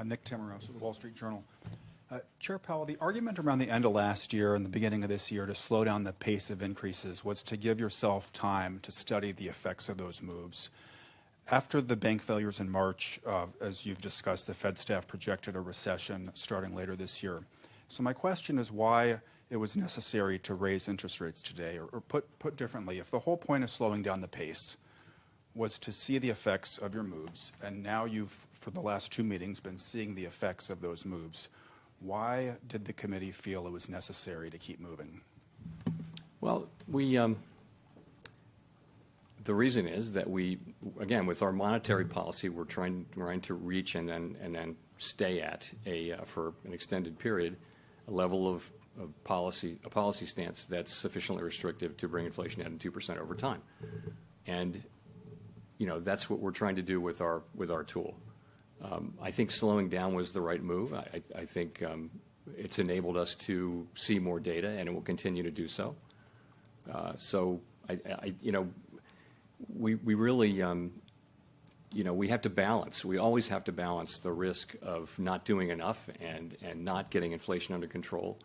Nick Timmeros of the Wall Street Journal. Chair Powell, the argument around the end of last year and the beginning of this year to slow down the pace of increases was to give yourself time to study the effects of those moves. After the bank failures in March, as you've discussed, the Fed staff projected a recession starting later this year. So my question is why it was necessary to raise interest rates today, or put differently, if the whole point of slowing down the pace was to see the effects of your moves, and now you've, for the last 2 meetings, been seeing the effects of those moves, why did the committee feel it was necessary to keep moving? Well, the reason is that we, again, with our monetary policy, we're trying to reach and then stay at for an extended period, a level of policy stance that's sufficiently restrictive to bring inflation down to 2% over time. And, that's what we're trying to do with our tool. I think slowing down was the right move. I think it's enabled us to see more data, and it will continue to do so. We really, we have to balance. We always have to balance the risk of not doing enough and not getting inflation under control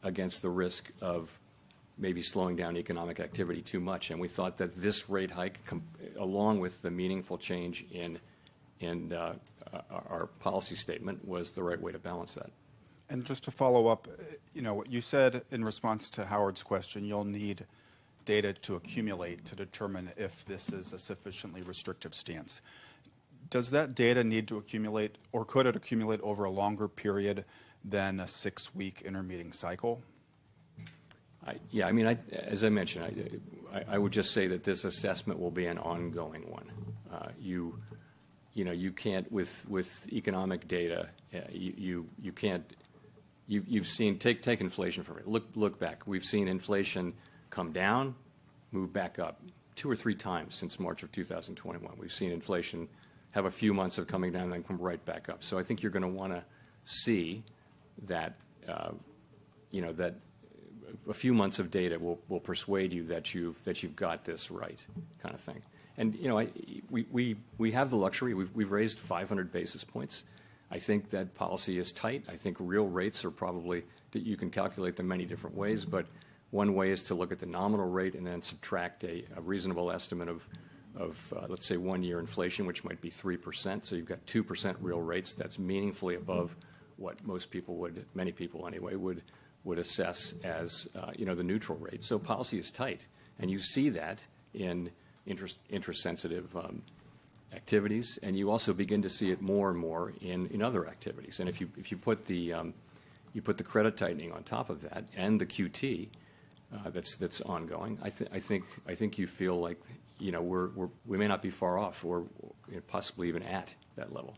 against the risk of maybe slowing down economic activity too much. And we thought that this rate hike, along with the meaningful change in our policy statement, was the right way to balance that. And just to follow up, what you said in response to Howard's question, you'll need data to accumulate to determine if this is a sufficiently restrictive stance. Does that data need to accumulate, or could it accumulate over a longer period than a 6-week intermeeting cycle? As I mentioned, I would just say that this assessment will be an ongoing one. You can't with economic data. You can't. You've seen take inflation from it. Look back. We've seen inflation come down, move back up 2 or 3 times since March of 2021. We've seen inflation have a few months of coming down and then come right back up. So I think you're going to want to see that that a few months of data will persuade you that you've got this right, kind of thing. And we have the luxury. We've raised 500 basis points. I think that policy is tight. I think real rates are probably that you can calculate them many different ways, but one way is to look at the nominal rate and then subtract a reasonable estimate of let's say 1-year inflation, which might be 3%. So you've got 2% real rates. That's meaningfully above what many people anyway, would assess as the neutral rate. So policy is tight, and you see that in interest sensitive activities, and you also begin to see it more and more in other activities. And if you put the credit tightening on top of that and the QT that's ongoing, I think you feel like we may not be far off or possibly even at that level.